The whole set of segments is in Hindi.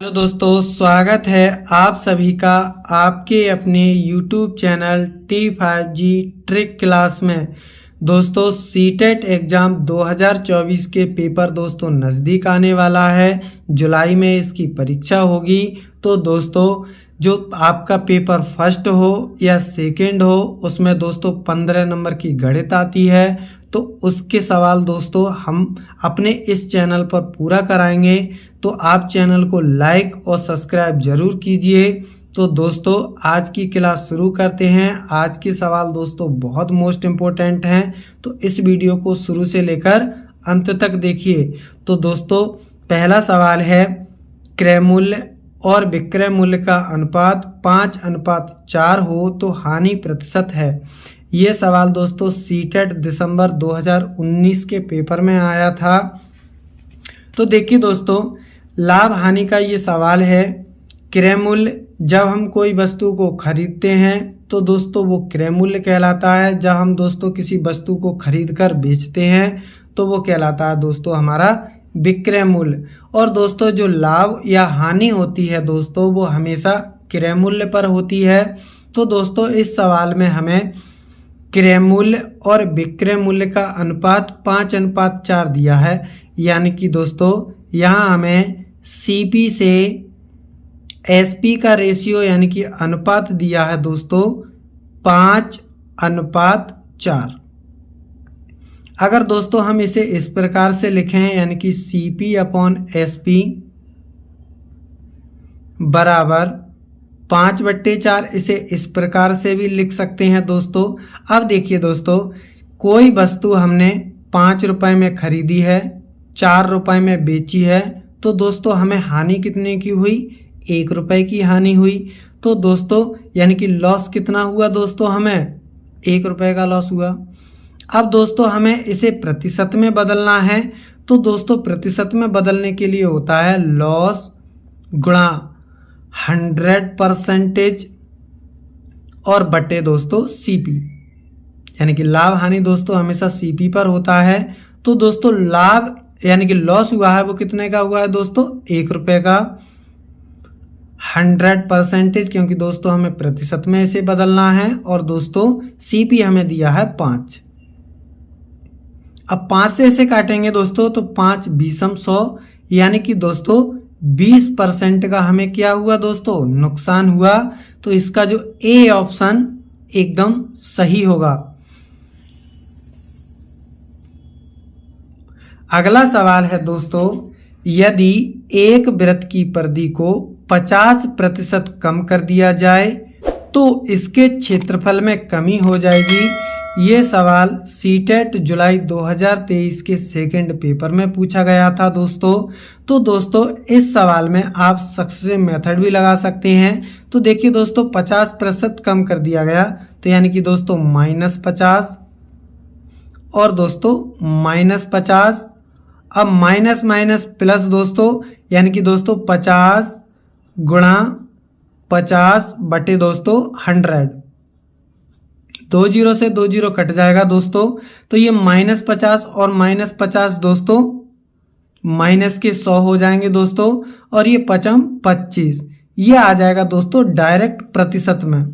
हेलो दोस्तों, स्वागत है आप सभी का आपके अपने YouTube channel T5G trick class में। दोस्तों सीटेट एग्ज़ाम 2024 के पेपर दोस्तों नज़दीक आने वाला है। जुलाई में इसकी परीक्षा होगी। तो दोस्तों जो आपका पेपर फर्स्ट हो या सेकंड हो उसमें दोस्तों 15 नंबर की गणित आती है। तो उसके सवाल दोस्तों हम अपने इस चैनल पर पूरा कराएंगे। तो आप चैनल को लाइक और सब्सक्राइब जरूर कीजिए। तो दोस्तों आज की क्लास शुरू करते हैं। आज के सवाल दोस्तों बहुत मोस्ट इम्पोर्टेंट हैं, तो इस वीडियो को शुरू से लेकर अंत तक देखिए। तो दोस्तों पहला सवाल है, क्रय मूल्य और विक्रय मूल्य का अनुपात 5:4 हो तो हानि प्रतिशत है। ये सवाल दोस्तों सीटेट दिसंबर 2019 के पेपर में आया था। तो देखिए दोस्तों लाभ हानि का ये सवाल है। क्रय मूल्य, जब हम कोई वस्तु को खरीदते हैं तो दोस्तों वो क्रय मूल्य कहलाता है। जब हम दोस्तों किसी वस्तु को खरीद कर बेचते हैं तो वो कहलाता है दोस्तों हमारा विक्रय मूल्य। और दोस्तों जो लाभ या हानि होती है दोस्तों वो हमेशा क्रय मूल्य पर होती है। तो दोस्तों इस सवाल में हमें क्रय मूल्य और विक्रय मूल्य का अनुपात 5:4 दिया है। यानी कि दोस्तों यहाँ हमें सीपी से एसपी का रेशियो यानी कि अनुपात दिया है दोस्तों 5:4। अगर दोस्तों हम इसे इस प्रकार से लिखें यानी कि CP/SP बराबर 5/4, इसे इस प्रकार से भी लिख सकते हैं दोस्तों। अब देखिए दोस्तों कोई वस्तु हमने 5 रुपए में खरीदी है, 4 रुपए में बेची है, तो दोस्तों हमें हानि कितने की हुई? 1 रुपए की हानि हुई। तो दोस्तों यानी कि लॉस कितना हुआ दोस्तों? हमें 1 रुपए का लॉस हुआ। अब दोस्तों हमें इसे प्रतिशत में बदलना है। तो दोस्तों प्रतिशत में बदलने के लिए होता है लॉस गुणा 100% और बटे दोस्तों सीपी, यानी कि लाभ हानि दोस्तों हमेशा सीपी पर होता है। तो दोस्तों लाभ यानी कि लॉस हुआ है वो कितने का हुआ है दोस्तों? 1 रुपए का। 100% क्योंकि दोस्तों हमें प्रतिशत में इसे बदलना है। और दोस्तों सीपी हमें दिया है 5। अब 5 से इसे काटेंगे दोस्तों तो 5 बीसम 100, यानी कि दोस्तों 20% का हमें क्या हुआ दोस्तों? नुकसान हुआ। तो इसका जो ए ऑप्शन एकदम सही होगा। अगला सवाल है दोस्तों, यदि एक वृत्त की परिधि को 50% कम कर दिया जाए तो इसके क्षेत्रफल में कमी हो जाएगी। ये सवाल सीटेट जुलाई 2023 के सेकंड पेपर में पूछा गया था दोस्तों। तो दोस्तों इस सवाल में आप सक्सेसिव मेथड भी लगा सकते हैं। तो देखिए दोस्तों 50% कम कर दिया गया तो यानी कि दोस्तों -50 और दोस्तों -50। अब माइनस माइनस प्लस दोस्तों यानी कि दोस्तों 50 गुणा 50 बटे दोस्तों 100। 2 जीरो से 2 जीरो कट जाएगा दोस्तों। तो ये -50 और -50 दोस्तों माइनस के 100 हो जाएंगे दोस्तों। और ये 25 ये आ जाएगा दोस्तों डायरेक्ट प्रतिशत में।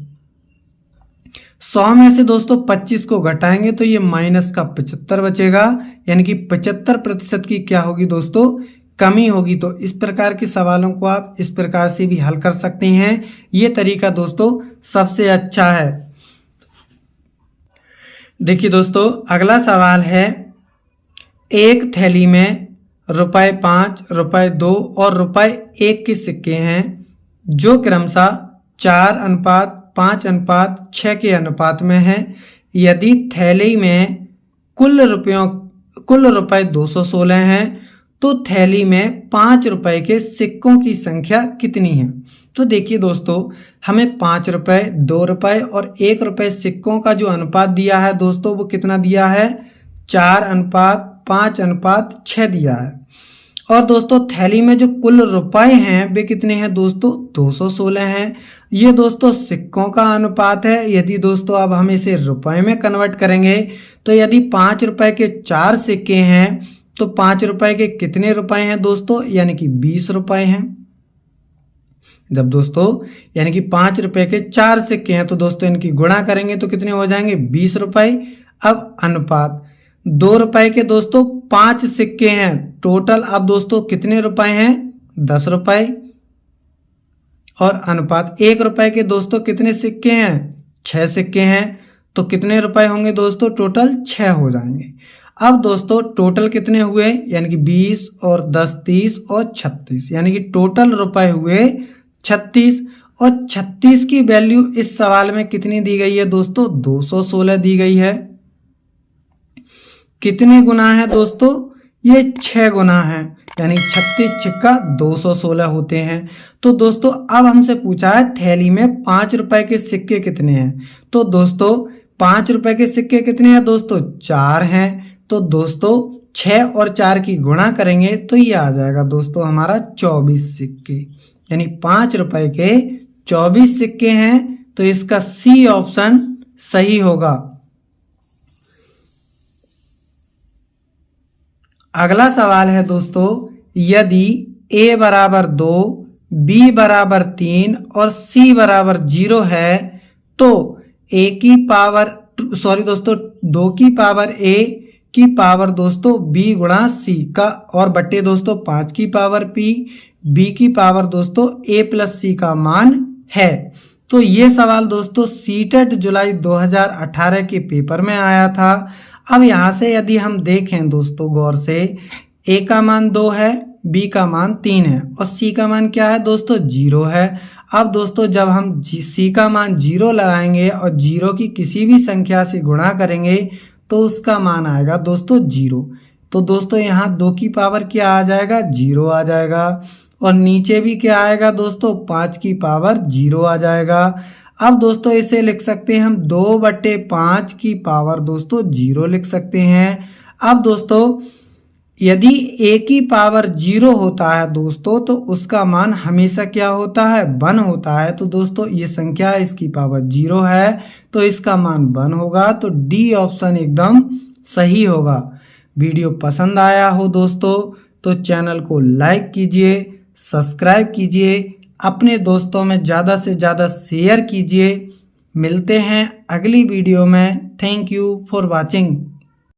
100 में से दोस्तों 25 को घटाएंगे तो ये माइनस का 75 बचेगा, यानी कि 75% की क्या होगी दोस्तों? कमी होगी। तो इस प्रकार के सवालों को आप इस प्रकार से भी हल कर सकते हैं। ये तरीका दोस्तों सबसे अच्छा है। देखिए दोस्तों अगला सवाल है, एक थैली में ₹5, ₹2 और ₹1 के सिक्के हैं जो क्रमशः 4:5:6 के अनुपात में हैं। यदि थैली में कुल रुपए 216 हैं तो थैली में 5 रुपए के सिक्कों की संख्या कितनी है? तो देखिए दोस्तों हमें 5 रुपए, 2 रुपए और 1 रुपए सिक्कों का जो अनुपात दिया है दोस्तों वो कितना दिया है? 4:5:6 दिया है। और दोस्तों थैली में जो कुल रुपए हैं वे कितने हैं दोस्तों? 216 हैं। ये दोस्तों सिक्कों का अनुपात है। यदि दोस्तों अब हम इसे रुपए में कन्वर्ट करेंगे तो यदि 5 रुपए के 4 सिक्के हैं तो 5 रुपए के कितने रुपए हैं दोस्तों? यानी कि 20 रुपए हैं। जब दोस्तों यानी कि 5 रुपए के 4 सिक्के हैं तो दोस्तों इनकी गुणा करेंगे तो कितने हो जाएंगे 20 रुपए। अब अनुपात 2 रुपए के दोस्तों 5 सिक्के हैं, टोटल अब दोस्तों कितने रुपए हैं 10 रुपए। और अनुपात 1 रुपए के दोस्तों कितने सिक्के हैं 6 सिक्के हैं, तो कितने रुपए होंगे दोस्तों टोटल 6 हो जाएंगे। अब दोस्तों टोटल कितने हुए यानी कि 20 और 10 30 और 36, यानी कि टोटल रुपए हुए 36। और 36 की वैल्यू इस सवाल में कितनी दी गई है दोस्तों 216 दी गई है। कितने गुना है दोस्तों ये 6 गुना है, यानी 36 छिक्का 216 होते हैं। तो दोस्तों अब हमसे पूछा है थैली में 5 रुपए के सिक्के कितने हैं, तो दोस्तों 5 रुपए के सिक्के कितने हैं दोस्तों 4 हैं। तो दोस्तों 6 और 4 की गुणा करेंगे तो ये आ जाएगा दोस्तों हमारा 24 सिक्के, यानी 5 रुपए के 24 सिक्के हैं। तो इसका सी ऑप्शन सही होगा। अगला सवाल है दोस्तों, यदि a बराबर 2, b बराबर 3 और c बराबर 0 है तो a की पावर दोस्तों 2 की पावर a की पावर दोस्तों b गुणा c का और बट्टे दोस्तों 5 की पावर p, b की पावर दोस्तों a प्लस c का मान है। तो ये सवाल दोस्तों सीटेट जुलाई 2018 के पेपर में आया था। अब यहाँ से यदि हम देखें दोस्तों गौर से, a का मान 2 है, b का मान 3 है और c का मान क्या है दोस्तों 0 है। अब दोस्तों जब हम c का मान 0 लगाएंगे और 0 की किसी भी संख्या से गुणा करेंगे तो उसका मान आएगा दोस्तों 0। तो दोस्तों यहाँ 2 की पावर क्या आ जाएगा 0 आ जाएगा और नीचे भी क्या आएगा दोस्तों 5 की पावर 0 आ जाएगा। अब दोस्तों इसे लिख सकते हैं हम 2/5 की पावर दोस्तों 0 लिख सकते हैं। अब दोस्तों यदि a की पावर 0 होता है दोस्तों तो उसका मान हमेशा क्या होता है 1 होता है। तो दोस्तों ये संख्या इसकी पावर 0 है तो इसका मान 1 होगा। तो डी ऑप्शन एकदम सही होगा। वीडियो पसंद आया हो दोस्तों तो चैनल को लाइक कीजिए, सब्सक्राइब कीजिए, अपने दोस्तों में ज़्यादा से ज़्यादा शेयर कीजिए। मिलते हैं अगली वीडियो में। Thank you for watching.